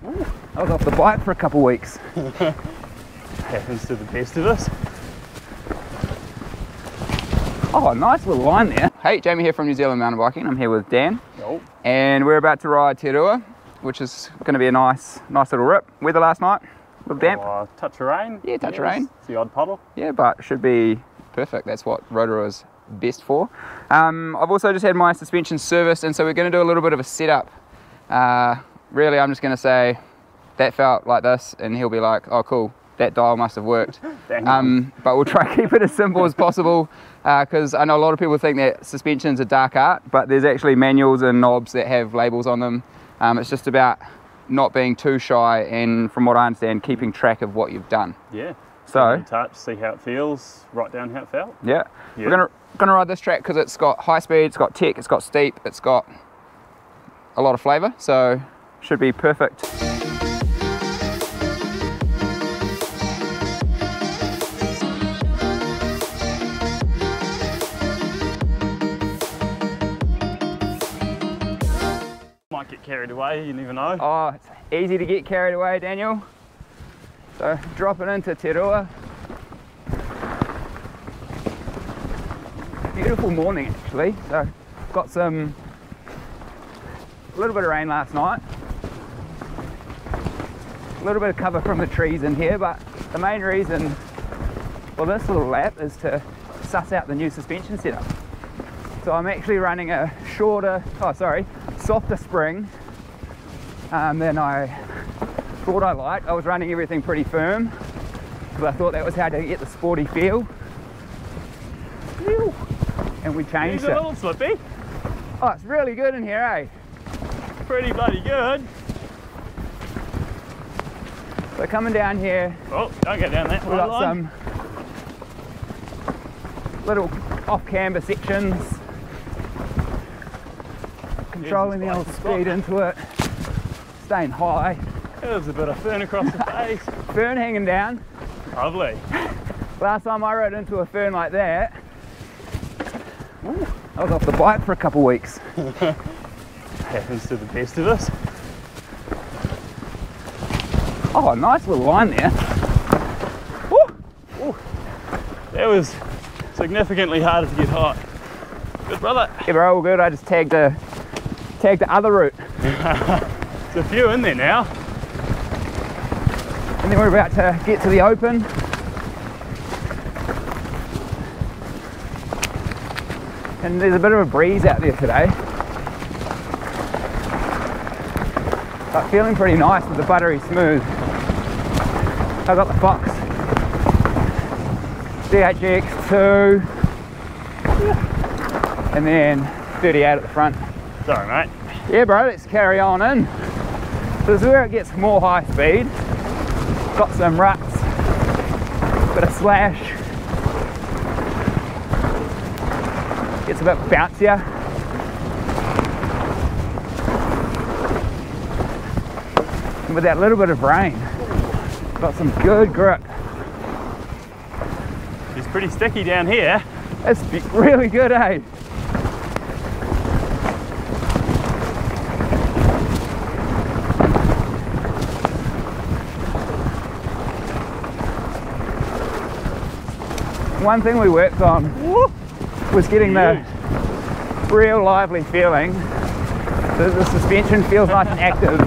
Ooh, I was off the bike for a couple of weeks. Happens to the best of us. Oh, nice little line there. Hey, Jamie here from New Zealand Mountain Biking. I'm here with Dan. Yo. And we're about to ride Rotorua, which is going to be a nice little rip. Weather last night, a little damp. Oh, touch of rain. Yeah, touch of rain. It's the odd puddle. Yeah, but it should be perfect. That's what Rotorua is best for. I've also just had my suspension serviced, and so we're going to do a little bit of a setup. Really, I'm just going to say that felt like this, and he'll be like, oh cool, that dial must have worked. But we'll try to keep it as simple as possible, because I know a lot of people think that suspensions are dark art, but there's actually manuals and knobs that have labels on them. It's just about not being too shy, and from what I understand, keeping track of what you've done. Yeah. So touch, see how it feels, write down how it felt. Yeah. We're gonna ride this track because it's got high speed, it's got tech, it's got steep, it's got a lot of flavour, so should be perfect. Might get carried away, you never know. Oh, it's easy to get carried away, Daniel. So dropping into Rotorua. Beautiful morning actually. So got a little bit of rain last night. A little bit of cover from the trees in here, but the main reason for this little lap is to suss out the new suspension setup. So I'm actually running a softer spring than I thought I liked. I was running everything pretty firm because I thought that was how to get the sporty feel. And we changed it. It's a little slippy. Oh, it's really good in here, eh? Pretty bloody good. So coming down here, Oh, don't go down that we've got line. some little off-camber sections. Controlling the old speed into it, staying high. There's a bit of fern across the face. Fern hanging down. Lovely. Last time I rode into a fern like that, I was off the bike for a couple of weeks. Happens to the best of us. Oh, nice little line there. Ooh. That was significantly harder to get hot. Good brother. Yeah, bro, all good. I just tagged the other route. There's a few in there now. And then we're about to get to the open. And there's a bit of a breeze out there today. But feeling pretty nice with the buttery smooth. I've got the Fox DHX2 and then 38 at the front. Sorry, mate. Yeah, bro, let's carry on in. So this is where it gets more high speed. Got some ruts, bit of slash. Gets a bit bouncier. And with that little bit of rain, got some good grip. It's pretty sticky down here. It's really good, eh? One thing we worked on was getting the real lively feeling. The suspension feels nice and active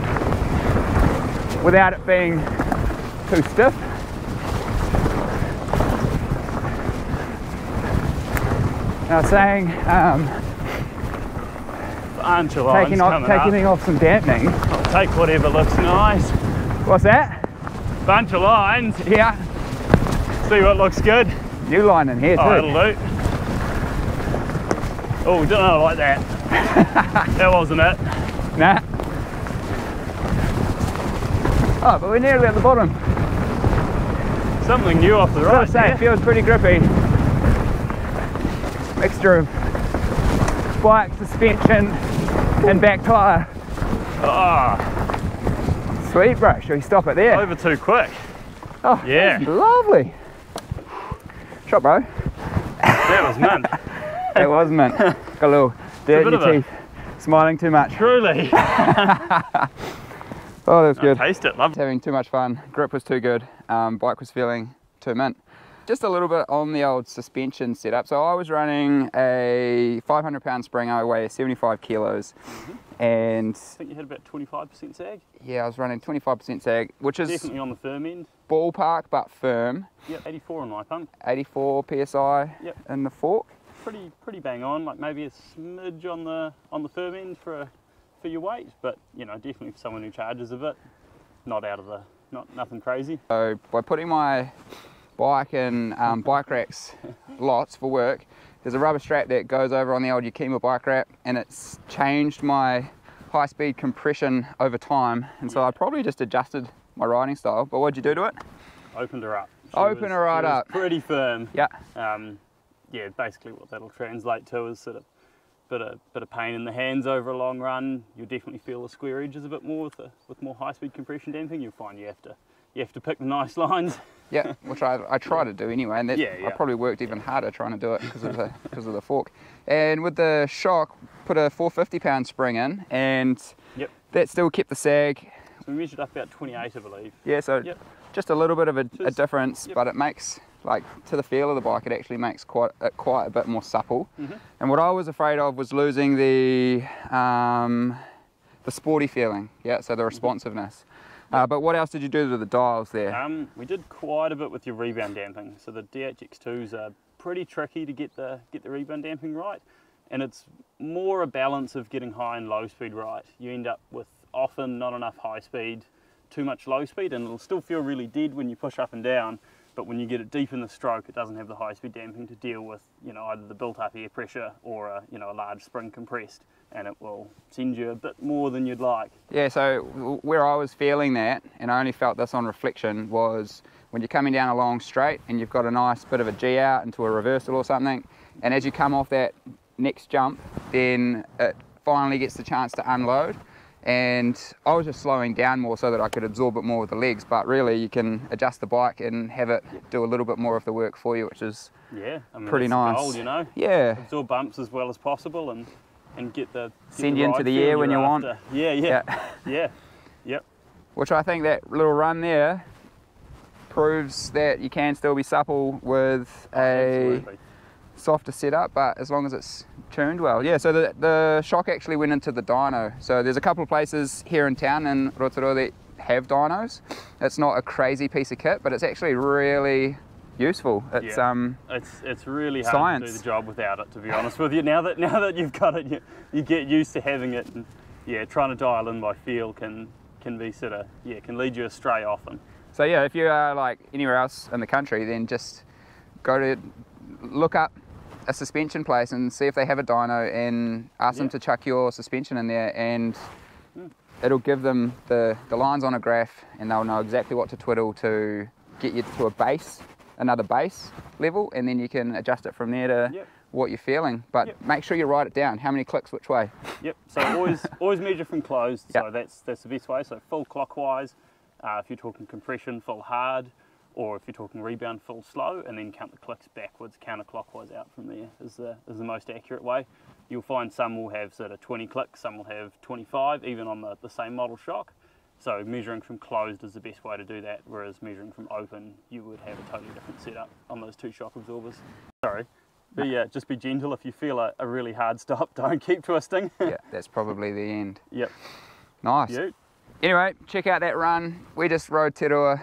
without it being too stiff. I was saying, taking off some dampening. I'll take whatever looks nice. What's that? Bunch of lines. Yeah. See what looks good. New line in here too. Oh, that'll do. Oh, don't know, like that. That wasn't it. Nah. Oh, but we're nearly at the bottom. Something new off the right. It feels pretty grippy. Mixture of bike, suspension, and back tyre. Oh, sweet, bro. Shall we stop it there? over too quick. Oh, yeah. Lovely. Shot, bro. That was mint. It was mint. Got a little dirt in your teeth. Smiling too much. Truly. Oh, that's good. Taste it, love it. Having too much fun. Grip was too good. Bike was feeling too mint. Just a little bit on the old suspension setup. So I was running a 500-pound spring. I weigh 75 kilos. And I think you had about 25% sag. yeah, I was running 25% sag, which is Definitely on the firm end. ballpark but firm. Yep, 84 on my pump. 84 psi in the fork. Pretty bang on. Like maybe a smidge on the firm end for your weight, but you know, definitely for someone who charges a bit, nothing crazy. So by putting my bike in bike racks lots for work, there's a rubber strap that goes over on the old Yakima bike rack, and it's changed my high-speed compression over time, and so I probably just adjusted my riding style. But what'd you do to it? Opened her up. Open her right up. Pretty firm. Yeah. Yeah, basically what that'll translate to is sort of bit of pain in the hands over a long run. You'll definitely feel the square edges a bit more with more high-speed compression damping. You'll find you have to pick the nice lines. Yeah, which I try to do anyway, and I probably worked even harder trying to do it because of the fork. And with the shock, put a 450-pound spring in, and that still kept the sag. So we measured up about 28, I believe. Yeah, so just a little bit of a difference, but it makes, like, to the feel of the bike, it actually makes quite a bit more supple. And what I was afraid of was losing the sporty feeling, so the responsiveness. But what else did you do to the dials there? We did quite a bit with your rebound damping. So the DHX2s are pretty tricky to get the rebound damping right, and it's more a balance of getting high and low speed right. You end up with often not enough high speed, too much low speed, and it'll still feel really dead when you push up and down. But when you get it deep in the stroke, it doesn't have the high-speed damping to deal with, you know, either the built-up air pressure or a large spring compressed, and it will send you a bit more than you'd like. Yeah, so where I was feeling that, and I only felt this on reflection, was when you're coming down a long straight and you've got a nice bit of a G out into a reversal or something, and as you come off that next jump, then it finally gets the chance to unload. And I was just slowing down more so that I could absorb it more with the legs, but really you can adjust the bike and have it do a little bit more of the work for you, which is pretty nice. The goal, you know? Yeah. Absorb bumps as well as possible and send you into the air when you want. Yeah. Which I think that little run there proves that you can still be supple with a softer setup, but as long as it's tuned well. Yeah, so the shock actually went into the dyno. So there's a couple of places here in town in Rotorua that have dynos. It's not a crazy piece of kit, but it's actually really useful. It's really hard to do the job without it, to be honest with you. Now that you've got it, you get used to having it, and trying to dial in by feel can be can lead you astray often. So yeah, if you are like anywhere else in the country, then just look up a suspension place and see if they have a dyno, and ask them to chuck your suspension in there, and it'll give them the lines on a graph, and they'll know exactly what to twiddle to get you to another base level, and then you can adjust it from there to what you're feeling. But make sure you write it down, how many clicks which way. So always measure from closed. So that's the best way. So full clockwise, if you're talking compression, full hard, or if you're talking rebound, full slow, and then count the clicks backwards, counterclockwise out from there is the most accurate way. You'll find some will have sort of 20 clicks, some will have 25, even on the same model shock. So measuring from closed is the best way to do that, whereas measuring from open, you would have a totally different setup on those two shock absorbers. Sorry. But just be gentle. If you feel a really hard stop, don't keep twisting. Yeah, that's probably the end. Yep. Nice. Anyway, check out that run. We just rode Te Rua.